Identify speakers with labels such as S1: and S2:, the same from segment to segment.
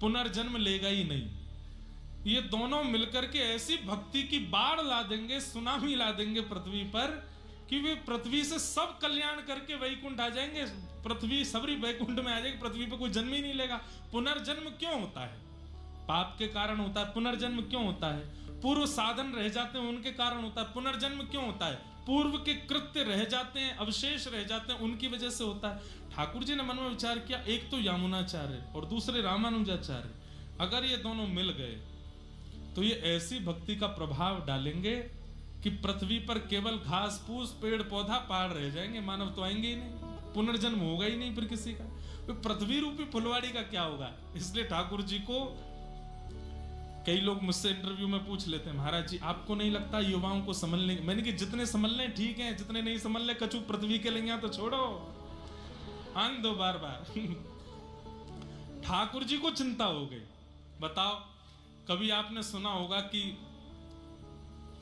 S1: पुनर्जन्म लेगा ही नहीं। ये दोनों मिलकर के ऐसी भक्ति की बाढ़ ला देंगे, सुनामी ला देंगे पृथ्वी पर कि वे पृथ्वी से सब कल्याण करके वैकुंठ आ जाएंगे। पृथ्वी सबरी वैकुंठ में आ जाएगी, पृथ्वी पर कोई जन्म ही नहीं लेगा। पुनर्जन्म क्यों होता है? पाप के कारण होता है। पुनर्जन्म क्यों होता है? पूर्व साधन रह जाते हैं, उनके कारण होता है। पुनर्जन्म क्यों होता है? पूर्व के कृत्य रह जाते हैं, अवशेष रह जाते हैं, उनकी वजह से होता है। ठाकुर जी ने मन में विचार किया, एक तो यामुनाचार्य और दूसरे रामानुजाचार्य, अगर ये दोनों मिल गए तो ये ऐसी भक्ति का प्रभाव डालेंगे कि पृथ्वी पर केवल घास फूस पेड़ पौधा पहाड़ रह जाएंगे, मानव तो आएंगे ही नहीं, पुनर्जन्म होगा ही नहीं फिर किसी का। तो पृथ्वी रूपी फुलवाड़ी का क्या होगा? इसलिए ठाकुर जी को कई लोग मुझसे इंटरव्यू में पूछ लेते हैं, महाराज जी आपको नहीं लगता युवाओं को समझने? मैंने कि जितने समझ लें ठीक है, जितने नहीं समझ ले कछु पृथ्वी के लेंगे तो छोड़ो, आंग दो बार बार। ठाकुर जी को चिंता हो गई। बताओ, कभी आपने सुना होगा कि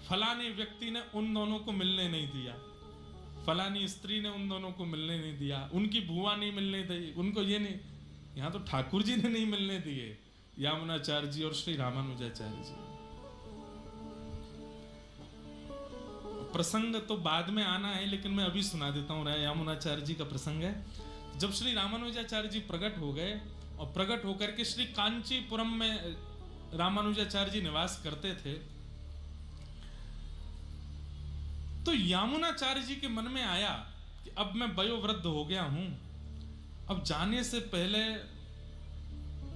S1: फलाने व्यक्ति ने उन दोनों को मिलने नहीं दिया, फलानी स्त्री ने उन दोनों को मिलने नहीं दिया, उनकी बुआ नहीं मिलने दी, उनको ये नहीं। यहां तो ठाकुर जी ने नहीं मिलने दिए, यामुनाचार्य जी और श्री रामानुजाचार्य जी। प्रसंग तो बाद में आना है, लेकिन मैं अभी सुना देता हूं। यामुनाचार्य जी का प्रसंग है। जब श्री रामानुजाचार्य जी प्रकट हो गए और प्रकट होकर के श्री कांचीपुरम में रामानुजाचार्य जी निवास करते थे, तो यामुनाचार्य जी के मन में आया कि अब मैं वयोवृद्ध हो गया हूं, अब जाने से पहले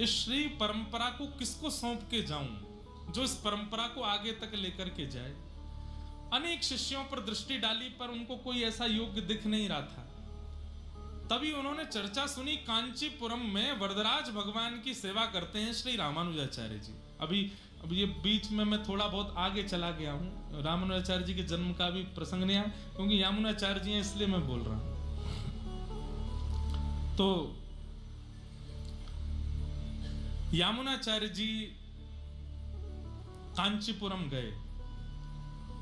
S1: इस श्री परंपरा को किसको सौंप के जाऊं जो इस परंपरा को आगे तक लेकर के जाए। अनेक शिष्यों पर दृष्टि डाली पर उनको कोई ऐसा योग्य दिख नहीं रहा था। तभी उन्होंने चर्चा सुनी, कांचीपुरम में वरदराज भगवान की सेवा करते हैं श्री रामानुजाचार्य जी। अभी ये बीच में मैं थोड़ा बहुत आगे चला गया हूं, रामानुजाचार्य जी के जन्म का भी प्रसंग नहीं आया, क्योंकि यामुनाचार्य जी हैं इसलिए मैं बोल रहा हूं। तो यामुनाचार्य जी कांचीपुरम गए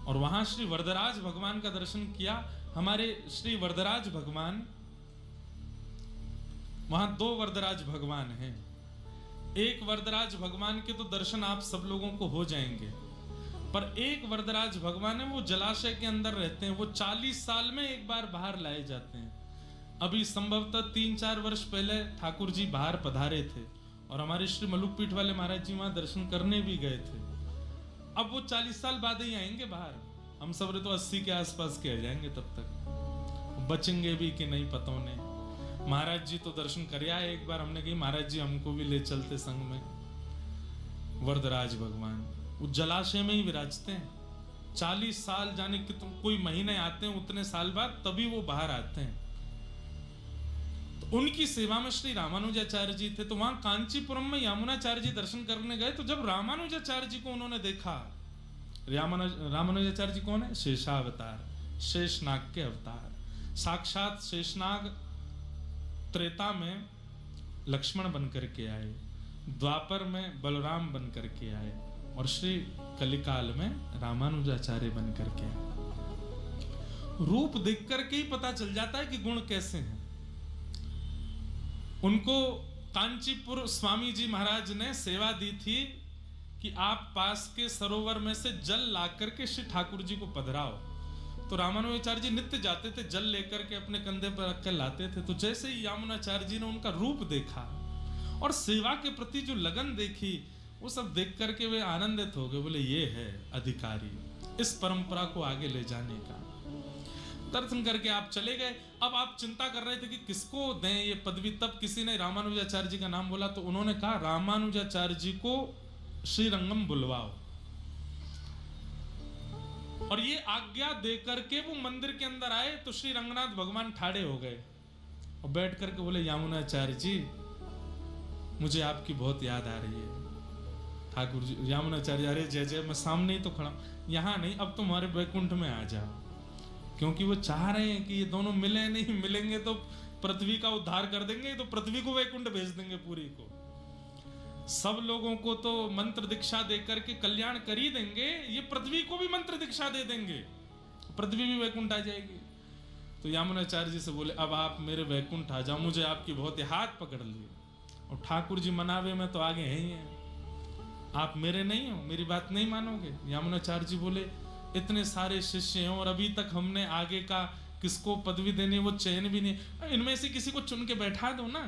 S1: और वहां श्री वरदराज भगवान का दर्शन किया। हमारे श्री वरदराज भगवान, वहां दो वरदराज भगवान हैं। एक वरदराज भगवान के तो दर्शन आप सब लोगों को हो जाएंगे, पर एक वरदराज भगवान है वो जलाशय के अंदर रहते हैं। वो 40 साल में एक बार बाहर लाए जाते हैं। अभी संभवतः 3-4 वर्ष पहले ठाकुर जी बाहर पधारे थे और हमारे श्री मलुकपीठ वाले महाराज जी वहां दर्शन करने भी गए थे। अब वो 40 साल बाद ही आएंगे बाहर। हम सब तो 80 के आसपास के आ जाएंगे, तब तक बचेंगे भी कि नहीं पता नहीं। महाराज जी तो दर्शन कर आए एक बार। हमने कही महाराज जी हमको भी ले चलते संग में। वरदराज भगवान वो जलाशय में ही विराजते हैं। 40 साल जाने कि तुम कोई महीने आते हैं, उतने साल बाद तभी वो बाहर आते हैं। तो उनकी सेवा में श्री रामानुजाचार्य जी थे। तो वहां कांचीपुरम में यामुनाचार्य जी दर्शन करने गए। तो जब रामानुजाचार्य जी को उन्होंने देखा, रामानुजाचार्य जी कौन है? शेषावतार, शेषनाग के अवतार। साक्षात शेषनाग त्रेता में लक्ष्मण बन करके आए, द्वापर में बलराम बन करके आए और श्री कलिकाल में रामानुजाचार्य बन करके आए। रूप देख करके ही पता चल जाता है कि गुण कैसे हैं। उनको कांचीपुर स्वामी जी महाराज ने सेवा दी थी कि आप पास के सरोवर में से जल ला करके श्री ठाकुर जी को पधराओ। तो रामानुजाचार्य जी नित्य जाते थे, जल लेकर के अपने कंधे पर रख कर लाते थे। तो जैसे ही यामुनाचार्य जी ने उनका रूप देखा और सेवा के प्रति जो लगन देखी, वो सब देख करके वे आनंदित हो गए। बोले ये है अधिकारी इस परंपरा को आगे ले जाने का। दर्शन करके आप चले गए। अब आप चिंता कर रहे थे कि किसको दें ये पदवी। तब किसी ने रामानुजाचार्य जी का नाम बोला, तो उन्होंने कहा रामानुजाचार्य जी को श्रीरंगम बुलवाओ। और ये आज्ञा देकर के वो मंदिर के अंदर आए तो श्री रंगनाथ भगवान ठाड़े हो गए और बैठ करके बोले, यामुनाचार्य जी मुझे आपकी बहुत याद आ रही है। ठाकुर जी, यामुनाचार्य, अरे जय जय, मैं सामने ही तो खड़ा, यहाँ नहीं, अब तुम हमारे वैकुंठ में आ जाओ। क्योंकि वो चाह रहे हैं कि ये दोनों मिले, नहीं मिलेंगे तो पृथ्वी का उद्धार कर देंगे, तो पृथ्वी को वैकुंठ भेज देंगे पूरी को। सब लोगों को तो मंत्र दीक्षा देकर के कल्याण कर ही देंगे, ये पृथ्वी को भी मंत्र दीक्षा दे देंगे, पृथ्वी भी वैकुंठ आ जाएगी। तो यामुनाचार्य जी से बोले, अब आप मेरे वैकुंठ आ जाओ, मुझे आपकी बहुत हाथ पकड़ लिए और ठाकुर जी मनावे में तो आगे हैं ही हैं, आप मेरे नहीं हो, मेरी बात नहीं मानोगे। यामुनाचार्य जी बोले इतने सारे शिष्य हैं और अभी तक हमने आगे का किसको पदवी देनी वो चयन भी नहीं, इनमें से किसी को चुन के बैठा दो ना।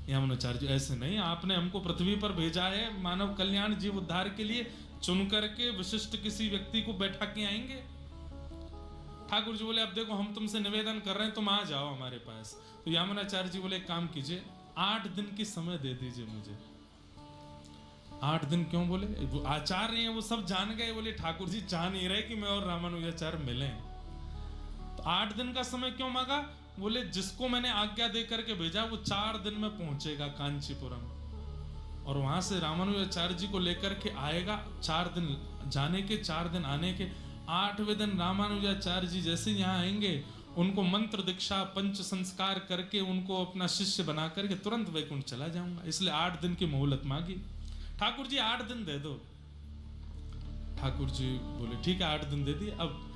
S1: यामुनाचार्य जी ऐसे नहीं, आपने हमको पृथ्वी पर भेजा है मानव कल्याण जीव उद्धार के लिए, चुन करके विशिष्ट किसी व्यक्ति को बैठा के आएंगे। ठाकुर जी बोले अब देखो हम तुमसे निवेदन कर रहे हैं, तुम आ जाओ हमारे पास। तो यामुनाचार्य जी बोले एक काम कीजिए, 8 दिन की समय दे दीजिए मुझे। 8 दिन क्यों? बोले वो आचार्य हैं, वो सब जान गए। बोले ठाकुर जी चाह नहीं रहे कि मैं और रामानुजाचार्य मिलें, तो 8 दिन का समय क्यों मांगा? बोले जिसको मैंने आज्ञा दे करके भेजा वो 4 दिन में पहुंचेगा कांचीपुरम, और वहां से रामानुजाचार्य जी को लेकर के आएगा। 4 दिन जाने के, 4 दिन आने के। 8वें दिन रामानुजाचार्य जी जैसे यहाँ आएंगे, उनको मंत्र दीक्षा पंच संस्कार करके उनको अपना शिष्य बना करके तुरंत वैकुंठ चला जाऊंगा। इसलिए 8 दिन की मोहलत मांगी। ठाकुर जी 8 दिन दे दो। ठाकुर जी बोले ठीक है 8 दिन दे दिए। अब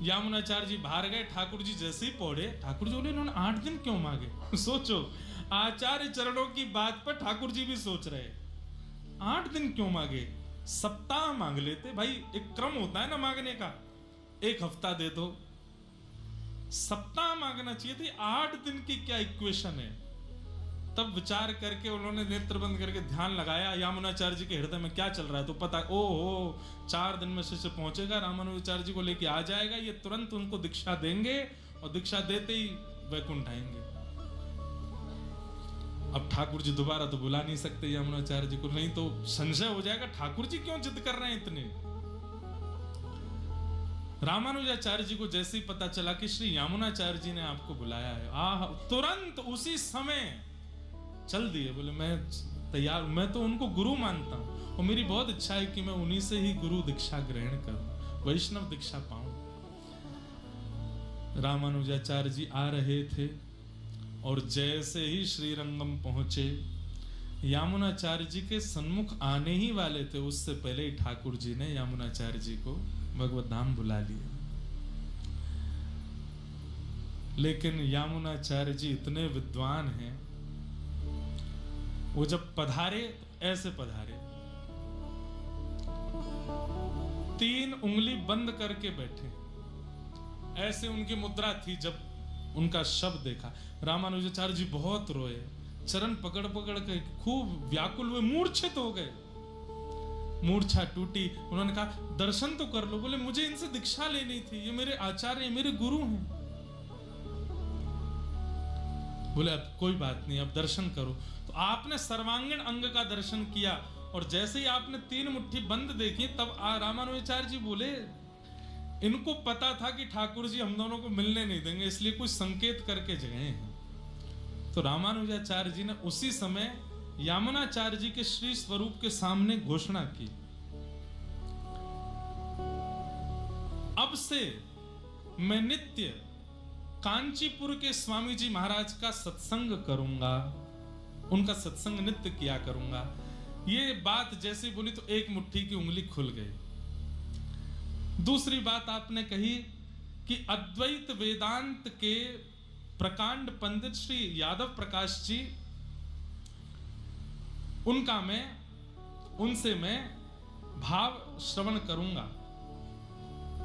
S1: यामुनाचार्य जी बाहर गए, ठाकुर जी जैसे ही पौड़े, ठाकुर जी बोले इन्होंने 8 दिन क्यों मांगे? सोचो, आचार्य चरणों की बात पर ठाकुर जी भी सोच रहे 8 दिन क्यों मांगे? सप्ताह मांग लेते भाई, एक क्रम होता है ना मांगने का, 1 हफ्ता दे दो, सप्ताह मांगना चाहिए थी। 8 दिन की क्या इक्वेशन है? तब विचार करके उन्होंने नेत्र बंद करके ध्यान लगाया, यामुनाचार्य जी के हृदय में क्या चल रहा है तो पता, ओहो 4 दिन में शिष्य पहुंचेगा, रामानुजाचार्य जी को लेके आ जाएगा, ये तुरंत उनको दीक्षा देंगे और दीक्षा देते ही वैकुंठ आएंगे। अब ठाकुर जी दोबारा तो बुला नहीं सकते यामुनाचार्य जी को, नहीं तो संशय हो जाएगा ठाकुर जी क्यों जिद कर रहे हैं इतने। रामानुजाचार्य जी को जैसे ही पता चला कि श्री यामुनाचार्य जी ने आपको बुलाया है, तुरंत उसी समय चल दिए। बोले मैं तैयार, मैं तो उनको गुरु मानता हूं और मेरी बहुत इच्छा है कि मैं उन्हीं से ही गुरु दीक्षा ग्रहण करूं, वैष्णव दीक्षा पाऊं। रामानुजाचार्य जी आ रहे थे और जैसे ही श्रीरंगम पहुंचे, यामुनाचार्य जी के सन्मुख आने ही वाले थे, उससे पहले ही ठाकुर जी ने यामुनाचार्य जी को भगवत धाम बुला लिया। लेकिन यामुनाचार्य जी इतने विद्वान हैं, वो जब पधारे तो ऐसे पधारे, 3 उंगली बंद करके बैठे, ऐसे उनकी मुद्रा थी। जब उनका शब्द देखा, रामानुजाचार्य जी बहुत रोए, चरण पकड़ पकड़ के खूब व्याकुल हुए, मूर्छित हो गए, मूर्छा टूटी। उन्होंने कहा दर्शन तो कर लो। बोले मुझे इनसे दीक्षा लेनी थी, ये मेरे आचार्य, मेरे गुरु हैं। बोले अब कोई बात नहीं, अब दर्शन करो। तो आपने सर्वांगीण अंग का दर्शन किया, और जैसे ही आपने 3 मुट्ठी बंद देखी, तब रामानुजाचार्य जी बोले इनको पता था कि ठाकुर जी हम दोनों को मिलने नहीं देंगे, इसलिए कुछ संकेत करके गए हैं। तो रामानुजाचार्य जी ने उसी समय यामुनाचार्य जी के श्री स्वरूप के सामने घोषणा की, अब से मैं नित्य कांचीपुर के स्वामी जी महाराज का सत्संग करूंगा, उनका सत्संग नित्य किया करूंगा। ये बात जैसे बोली तो 1 मुट्ठी की उंगली खुल गई। दूसरी बात आपने कही कि अद्वैत वेदांत के प्रकांड पंडित श्री यादव प्रकाश जी, उनसे मैं भाव श्रवण करूंगा।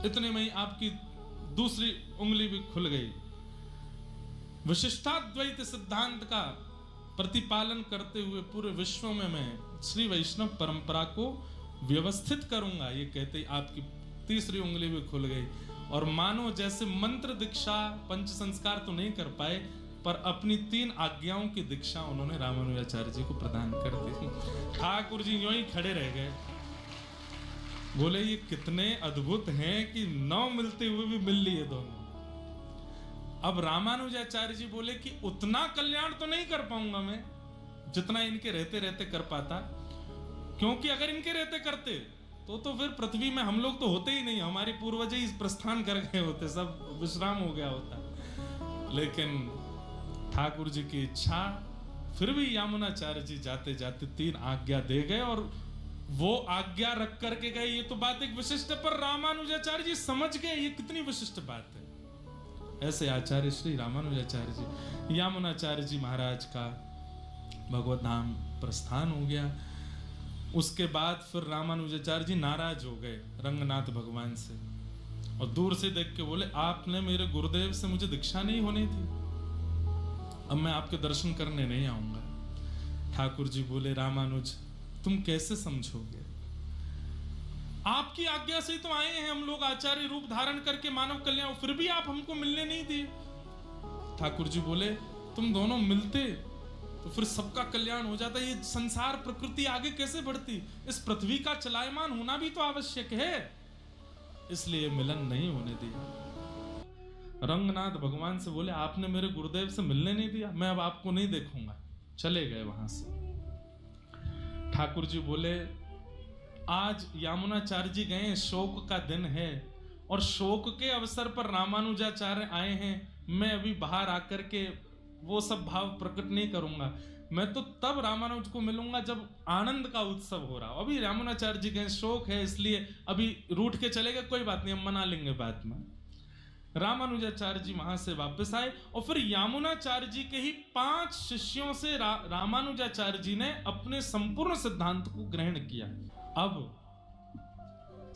S1: इतने में ही आपकी दूसरी उंगली भी खुल गई। विशिष्टाद्वैत सिद्धांत का प्रतिपालन करते हुए पूरे विश्व में मैं श्री वैष्णव परंपरा को व्यवस्थित करूंगा, ये कहते ही आपकी तीसरी उंगली भी खुल गई। और मानो जैसे मंत्र दीक्षा पंच संस्कार तो नहीं कर पाए, पर अपनी 3 आज्ञाओं की दीक्षा उन्होंने रामानुजाचार्य जी को प्रदान कर दी। ठाकुर जी यूं ही खड़े रह गए, बोले ये कितने अद्भुत हैं कि 9 मिलते हुए भी मिल लिए दोनों। अब रामानुजाचार्य जी बोले कि उतना कल्याण तो नहीं कर पाऊंगा मैं जितना इनके रहते रहते कर पाता, क्योंकि अगर इनके रहते करते तो फिर पृथ्वी में हम लोग तो होते ही नहीं, हमारे पूर्वज ही प्रस्थान कर गए होते, सब विश्राम हो गया होता। लेकिन ठाकुर जी की इच्छा, फिर भी यामुनाचार्य जी जाते जाते 3 आज्ञा दे गए, और वो आज्ञा रख करके गए। ये तो बात एक विशिष्ट, पर रामानुजाचार्य जी समझ गए ये कितनी विशिष्ट बात है। ऐसे आचार्य श्री रामानुजाचार्य जी, यामुनाचार्य जी महाराज का भगवत धाम प्रस्थान हो गया। उसके बाद फिर रामानुजाचार्य जी नाराज हो गए रंगनाथ भगवान से और दूर से देख के बोले, आपने मेरे गुरुदेव से मुझे दीक्षा नहीं होनी थी, अब मैं आपके दर्शन करने नहीं आऊंगा। ठाकुर जी बोले, रामानुज तुम कैसे समझोगे, आपकी आज्ञा से ही तो आए हैं हम लोग आचार्य रूप धारण करके मानव कल्याण, फिर भी आप हमको मिलने नहीं दिए। ठाकुर जी बोले, तुम दोनों मिलते तो फिर सबका कल्याण हो जाता, ये संसार प्रकृति आगे कैसे बढ़ती, इस पृथ्वी का चलायमान होना भी तो आवश्यक है, इसलिए मिलन नहीं होने दिया। रंगनाथ भगवान से बोले, आपने मेरे गुरुदेव से मिलने नहीं दिया, मैं अब आपको नहीं देखूंगा, चले गए वहां से। ठाकुर जी बोले, आज यामुनाचार्य जी गए, शोक का दिन है और शोक के अवसर पर रामानुजाचार्य आए हैं, मैं अभी बाहर आकर के वो सब भाव प्रकट नहीं करूंगा, मैं तो तब रामानुज को मिलूंगा जब आनंद का उत्सव हो रहा हो। अभी रामानुजाचार्य जी गए, शोक है इसलिए अभी रूठ के चले गए, कोई बात नहीं, हम मना लेंगे बाद में। रामानुजाचार्य जी वहां से वापस आए और फिर यामुनाचार्य जी के ही 5 शिष्यों से रामानुजाचार्य जी ने अपने संपूर्ण सिद्धांत को ग्रहण किया। अब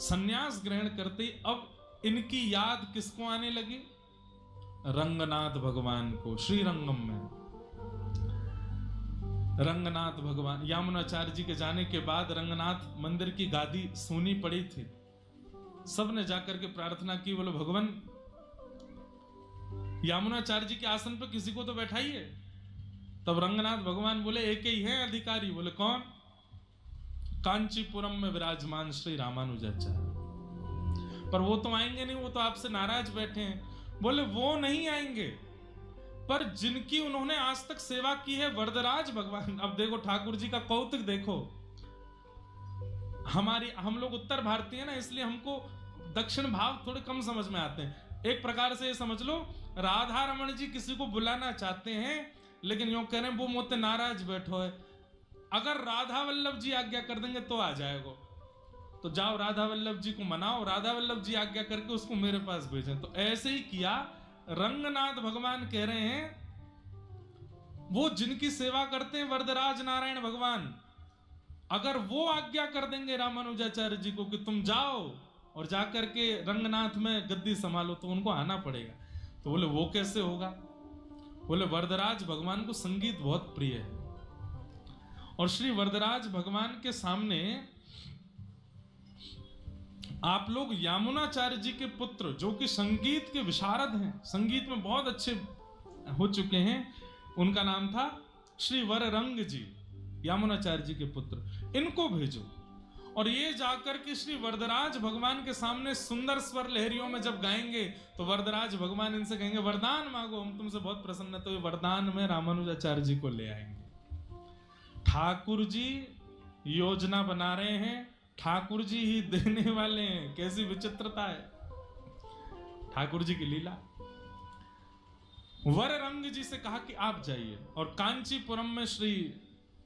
S1: सन्यास ग्रहण करते अब इनकी याद किसको आने लगी, रंगनाथ भगवान को। श्री रंगम में रंगनाथ भगवान, यामुनाचार्य जी के जाने के बाद रंगनाथ मंदिर की गादी सूनी पड़ी थी, सबने जाकर के प्रार्थना की, बोले भगवान यामुनाचार्य जी के आसन पर किसी को तो बैठाइए। तब रंगनाथ भगवान बोले, एक ही है अधिकारी। बोले कौन? कांचीपुरम में विराजमान श्री रामानुजाचार्य। पर वो तो आएंगे नहीं, वो तो आपसे नाराज बैठे हैं। बोले वो नहीं आएंगे, पर जिनकी उन्होंने आज तक सेवा की है वरदराज भगवान। अब देखो ठाकुर जी का कौतुक देखो, हम लोग उत्तर भारतीय हैं ना, इसलिए हमको दक्षिण भाव थोड़े कम समझ में आते हैं। एक प्रकार से ये समझ लो, राधा रमन जी किसी को बुलाना चाहते हैं लेकिन यूं कह रहे हैं वो मोते नाराज बैठो है, अगर राधा वल्लभ जी आज्ञा कर देंगे तो आ जाएगा, तो जाओ राधा वल्लभ जी को मनाओ, राधा वल्लभ जी आज्ञा करके उसको मेरे पास भेजें। तो ऐसे ही किया। रंगनाथ भगवान कह रहे हैं वो जिनकी सेवा करते हैं वरदराज नारायण भगवान, अगर वो आज्ञा कर देंगे रामानुजाचार्य जी को कि तुम जाओ और जाकर के रंगनाथ में गद्दी संभालो, तो उनको आना पड़ेगा। तो बोले वो कैसे होगा? बोले वरदराज भगवान को संगीत बहुत प्रिय है और श्री वरदराज भगवान के सामने आप लोग यामुनाचार्य जी के पुत्र जो कि संगीत के विशारद हैं, संगीत में बहुत अच्छे हो चुके हैं, उनका नाम था श्री वररंग जी, यामुनाचार्य जी के पुत्र, इनको भेजो और ये जाकर के श्री वरदराज भगवान के सामने सुंदर स्वर लहरियों में जब गाएंगे तो वरदराज भगवान इनसे कहेंगे वरदान मांगो, हम तुमसे बहुत प्रसन्न है। तो ये वरदान में रामानुजाचार्य जी को ले आएंगे। ठाकुर जी योजना बना रहे हैं, ठाकुर जी ही देने वाले हैं। कैसी विचित्रता है ठाकुर जी की लीला। वररंग जी से कहा कि आप जाइए और कांचीपुरम में श्री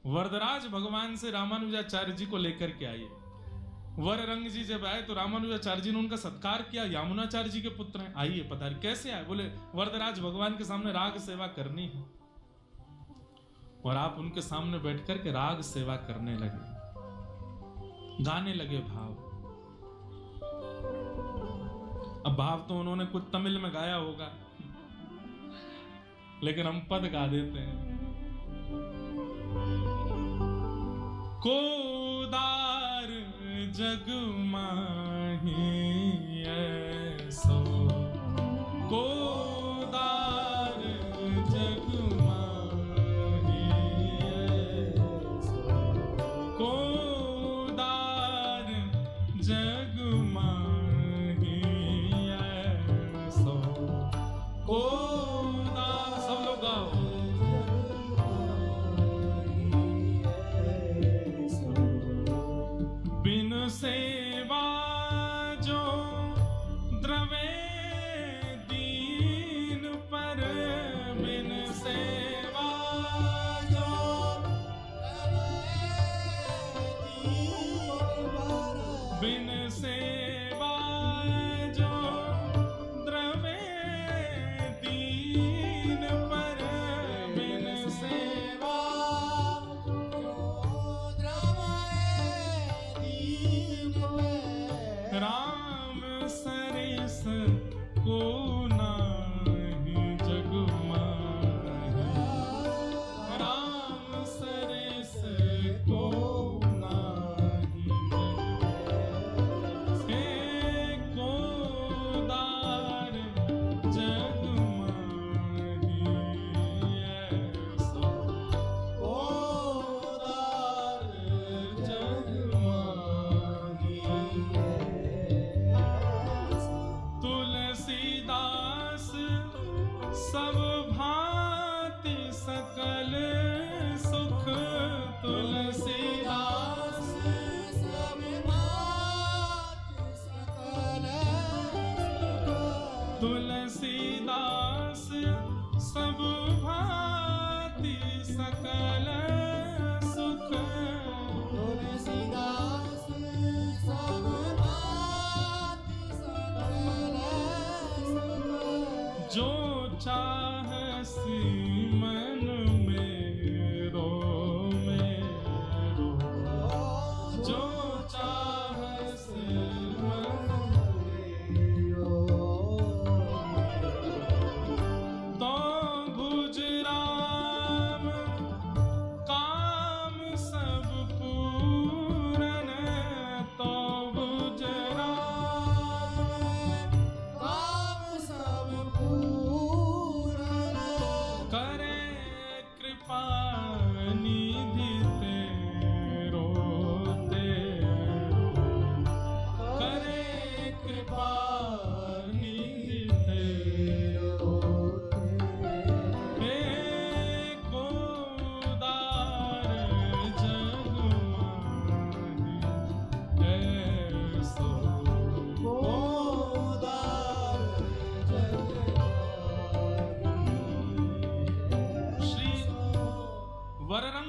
S1: वरदराज भगवान से रामानुजाचार्य जी को लेकर के आइए। वररंग जी जब आए तो रामानुजाचार्य जी ने उनका सत्कार किया, यामुनाचार्य जी के पुत्र हैं, आइए पधारिए। कैसे आए? बोले वरदराज भगवान के सामने राग सेवा करनी है। और आप उनके सामने बैठकर के राग सेवा करने लगे, गाने लगे भाव। अब भाव तो उन्होंने कुछ तमिल में गाया होगा लेकिन हम पद गा देते हैं। कोदार जग माही ऐसो, कोदार जग माही ऐसो, कोदार जग माही ऐसो, कोदार। सब लोग गाओ। बिन सेवा जो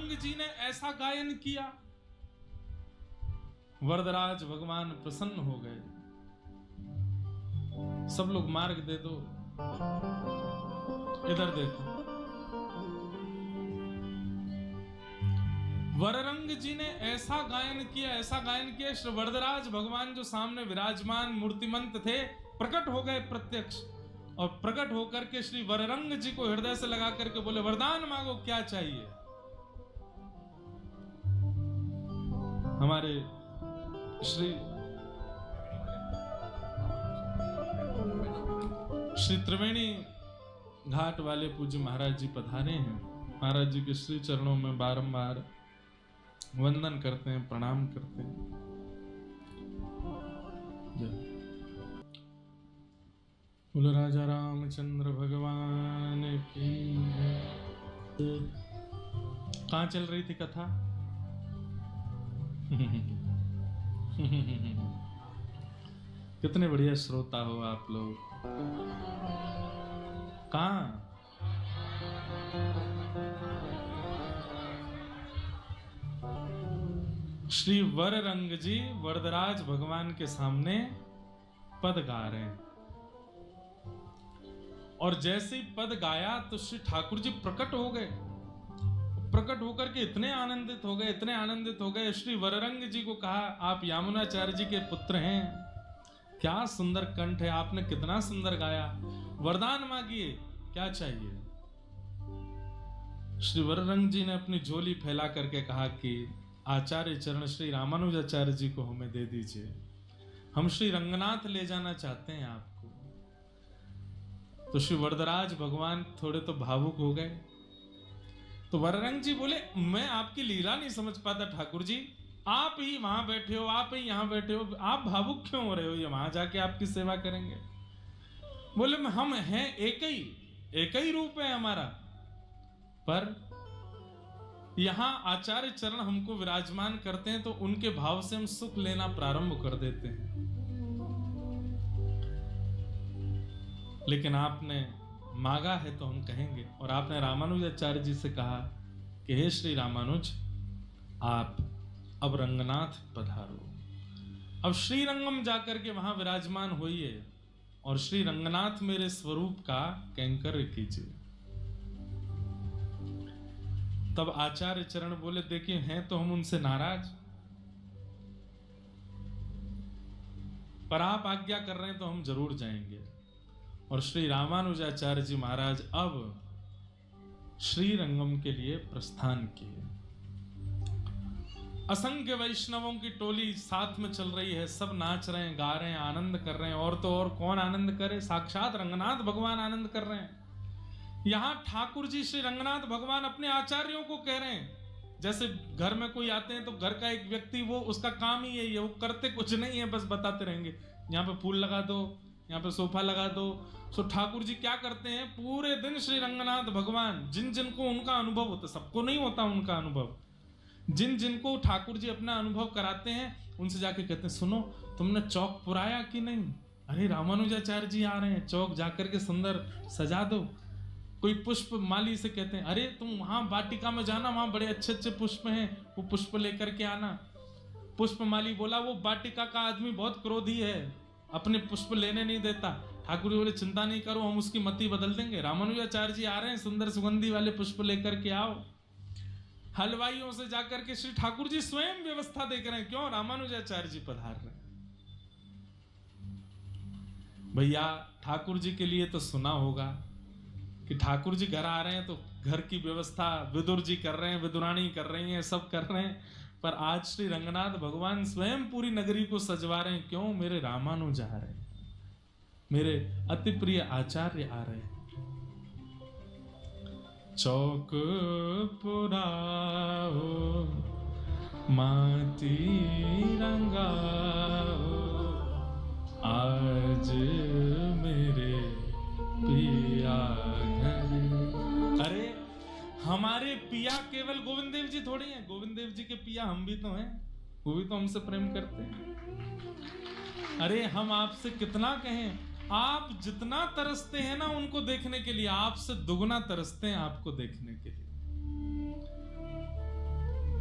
S1: वररंग जी ने ऐसा गायन किया, वरदराज भगवान प्रसन्न हो गए। सब लोग मार्ग दे दो, इधर देखो। वररंग जी ने ऐसा गायन किया, श्री वरदराज भगवान जो सामने विराजमान मूर्तिमंत थे प्रकट हो गए प्रत्यक्ष, और प्रकट होकर के श्री वररंग जी को हृदय से लगा करके बोले, वरदान मांगो, क्या चाहिए। हमारे श्री त्रिवेणी घाट वाले पूज्य महाराज जी पधारे हैं। महाराज जी के श्री चरणों में बारंबार वंदन करते हैं, प्रणाम करते हैं। बोलो राजा रामचंद्र भगवान की। कहाँ चल रही थी कथा? कितने बढ़िया श्रोता हो आप लोग। कहाँ? श्री वररंग जी वरदराज भगवान के सामने पद गा रहे हैं, और जैसे ही पद गाया तो श्री ठाकुर जी प्रकट हो गए। प्रकट होकर के इतने आनंदित हो गए। श्री वररंग जी को कहा, आप यामुनाचार्य जी के पुत्र हैं, क्या सुंदर कंठ है, आपने कितना सुंदर गाया, वरदान मांगिए, क्या चाहिए। श्री वररंग जी ने अपनी झोली फैला करके कहा कि आचार्य चरण श्री रामानुजाचार्य जी को हमें दे दीजिए, हम श्री रंगनाथ ले जाना चाहते हैं आपको। तो श्री वरदराज भगवान थोड़े तो भावुक हो गए। तो वररंग जी बोले, मैं आपकी लीला नहीं समझ पाता ठाकुर जी, आप ही वहां बैठे हो, आप ही यहां बैठे हो, आप भावुक क्यों हो रहे हो, ये वहां जाके आपकी सेवा करेंगे। बोले, हम हैं एक ही रूप है हमारा, पर यहां आचार्य चरण हमको विराजमान करते हैं तो उनके भाव से हम सुख लेना प्रारंभ कर देते हैं। लेकिन आपने मांगा है तो हम कहेंगे, और आपने रामानुजाचार्य जी से कहा कि हे श्री रामानुज, आप अब रंगनाथ पधारो, अब श्री रंगम जाकर के वहां विराजमान होइए और श्री रंगनाथ मेरे स्वरूप का कैंकर्य कीजिए। तब आचार्य चरण बोले, देखिए हैं तो हम उनसे नाराज, पर आप आज्ञा कर रहे हैं तो हम जरूर जाएंगे। और श्री रामानुजाचार्य जी महाराज अब श्री रंगम के लिए प्रस्थान किए। असंख्य वैष्णवों की टोली साथ में चल रही है, सब नाच रहे हैं, गा रहे हैं, आनंद कर रहे हैं। और तो और कौन आनंद करे, साक्षात रंगनाथ भगवान आनंद कर रहे हैं। यहां ठाकुर जी श्री रंगनाथ भगवान अपने आचार्यों को कह रहे हैं, जैसे घर में कोई आते हैं तो घर का एक व्यक्ति, वो उसका काम ही यही है, वो करते कुछ नहीं है, बस बताते रहेंगे, यहाँ पे फूल लगा दो, यहाँ पे सोफा लगा दो। सो ठाकुर जी क्या करते हैं, पूरे दिन श्री रंगनाथ भगवान जिन जिनको उनका अनुभव होता, सबको नहीं होता उनका अनुभव, जिन जिनको ठाकुर जी अपना अनुभव कराते हैं उनसे जाके कहते हैं, सुनो तुमने चौक पुराया कि नहीं, अरे रामानुजाचार्य जी आ रहे हैं, चौक जाकर के सुंदर सजा दो। कोई पुष्प माली से कहते हैं, अरे तुम वहां वाटिका में जाना, वहां बड़े अच्छे अच्छे पुष्प हैं, वो पुष्प लेकर के आना। पुष्प माली बोला, वो वाटिका का आदमी बहुत क्रोधी है, अपने पुष्प लेने नहीं देता। ठाकुर जी बोले, चिंता नहीं करो, हम उसकी मति बदल देंगे, रामानुजाचार्य जी आ रहे हैं, सुंदर सुगंधी वाले पुष्प लेकर के आओ। हलवाइयों से जाकर के श्री ठाकुर जी स्वयं व्यवस्था देख रहे हैं, क्यों, रामानुजाचार्य जी पधार रहे हैं। भैया ठाकुर जी के लिए तो सुना होगा कि ठाकुर जी घर आ रहे हैं तो घर की व्यवस्था विदुर जी कर रहे हैं, विदुरानी कर रही हैं, सब कर रहे हैं, पर आज श्री रंगनाथ भगवान स्वयं पूरी नगरी को सजवा रहे हैं, क्यों, मेरे रामानुज आ रहे हैं, मेरे अति प्रिय आचार्य आ रहे हैं। चौक पुराओ माटी रंगाओ, आज मेरे पिया घर। अरे हमारे पिया केवल गोविंद देव जी थोड़ी हैं, गोविंद देव जी के पिया हम भी तो हैं, वो भी तो हमसे प्रेम करते हैं। अरे हम आपसे कितना कहें, आप जितना तरसते हैं ना उनको देखने के लिए, आपसे दुगना तरसते हैं आपको देखने के लिए।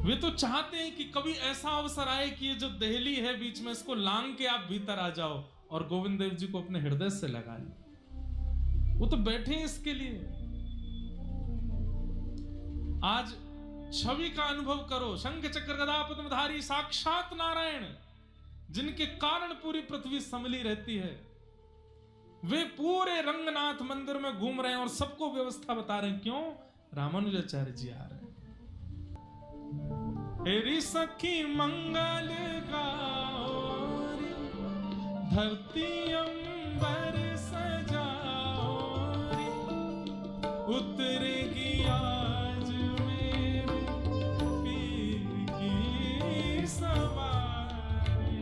S1: वे तो चाहते हैं कि कभी ऐसा अवसर आए कि ये जो दहली है बीच में, इसको लांग के आप भीतर आ जाओ और गोविंद देव जी को अपने हृदय से लगा लो। वो तो बैठे हैं इसके लिए। आज छवि का अनुभव करो। शंख चक्र गदा पद्मधारी साक्षात नारायण, जिनके कारण पूरी पृथ्वी संभली रहती है, वे पूरे रंगनाथ मंदिर में घूम रहे हैं और सबको व्यवस्था बता रहे हैं। क्यों? रामानुजाचार्य जी आ रहे हैं। हेरी सखी मंगल गाओ रे, धरती अंबर सजाओ रे, उतरेगी आज मेरे पीर की सवारी।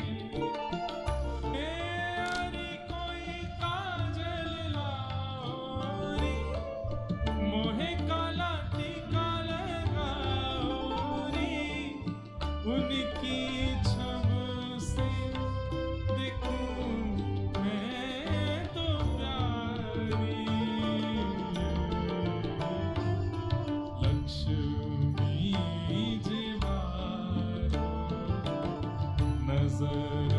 S1: हे हरि कोई काजल लाओ रे, मोहे काला टीका लगाओ रे, उनकी छब से देखूं मैं तो प्यारी। लक्ष्मी जीवारो नजर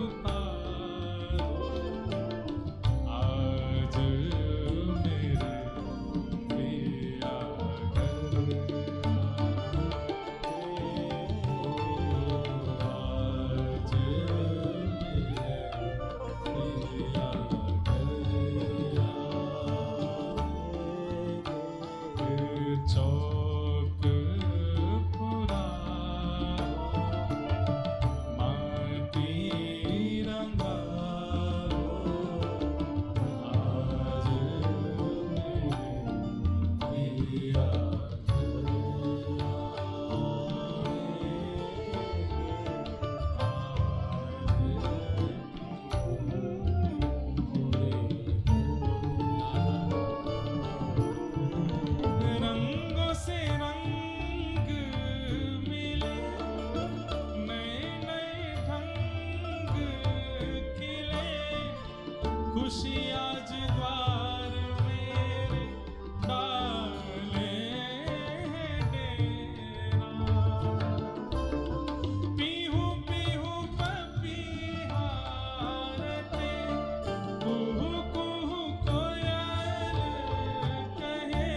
S1: उतारो, आज मेरे पिया घर चौक पुराओ, माटी रंगाओ, आज मेरे पिया रंगों से रंग मिले, नए नए ढंग खिले, खुशी आज द्वार मेरे डाले हैं डेरा। पीहू पीहू पपीहारते, कुहू कुहू कोयल कहे,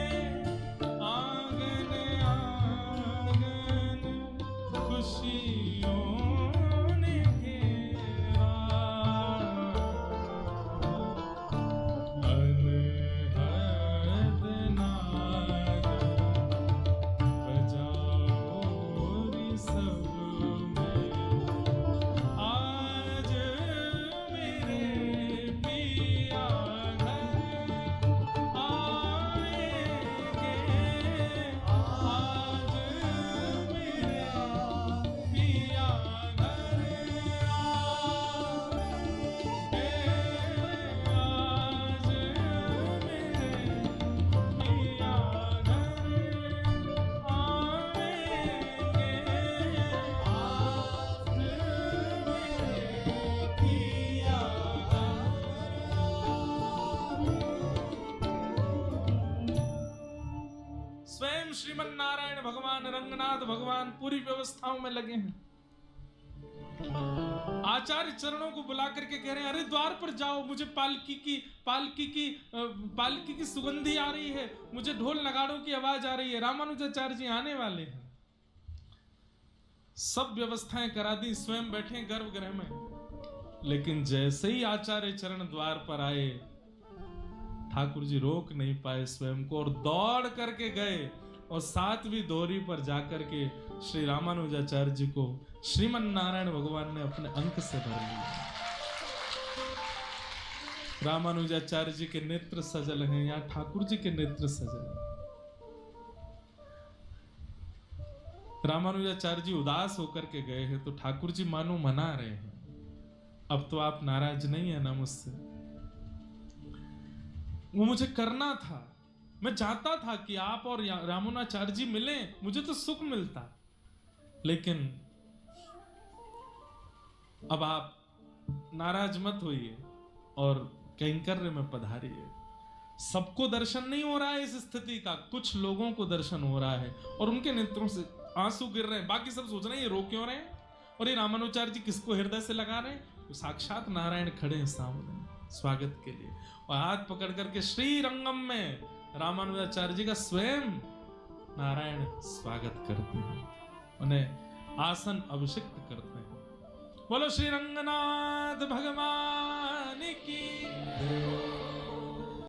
S1: आंगन आंगन खुशियों ने घेरा। अनहद नाद बजाओ रे सब में, आज मेरे पिया घर आएंगे, आज मेरे पिया घर आएंगे, आज मेरे पिया घर स्वयं श्रीमन नारायण भगवान, रंगनाथ भगवान पूरी व्यवस्थाओं में लगे हैं। आचार्य चरणों को बुला करके कह रहे हैं, अरे द्वार पर जाओ, मुझे पालकी की सुगंधी आ रही है, मुझे ढोल नगाड़ों की आवाज आ रही है, रामानुजाचार्य जी आने वाले हैं। सब व्यवस्थाएं करा दी, स्वयं बैठे गर्भगृह में। लेकिन जैसे ही आचार्य चरण द्वार पर आए, ठाकुर जी रोक नहीं पाए स्वयं को और दौड़ करके गए और सातवीं दोहरी पर जाकर के श्री रामानुजाचार्य जी को श्रीमन नारायण भगवान ने अपने अंक से भर लिया। रामानुजाचार्य जी के नेत्र सजल हैं, या ठाकुर जी के नेत्र सजल हैं। रामानुजाचार्य जी उदास होकर के गए हैं तो ठाकुर जी मानो मना रहे हैं, अब तो आप नाराज नहीं है ना मुझसे। वो मुझे करना था, मैं चाहता था कि आप और रामानुजाचार्य जी मिलें, मुझे तो सुख मिलता, लेकिन अब आप नाराज मत होइए और कैंकर्य में पधारिए। सबको दर्शन नहीं हो रहा है इस स्थिति का, कुछ लोगों को दर्शन हो रहा है और उनके नेत्रों से आंसू गिर रहे हैं, बाकी सब सोच रहे हैं ये रो क्यों रहे हैं, और ये रामानुचार्य जी किसको हृदय से लगा रहे हैं? तो साक्षात नारायण खड़े हैं सामने स्वागत के लिए, और हाथ पकड़ करके श्री रंगम में रामानुजाचार्य जी का स्वयं नारायण स्वागत करते हैं, उन्हें आसन अभिषिक्त करते हैं। बोलो श्री रंगनाथ भगवान की।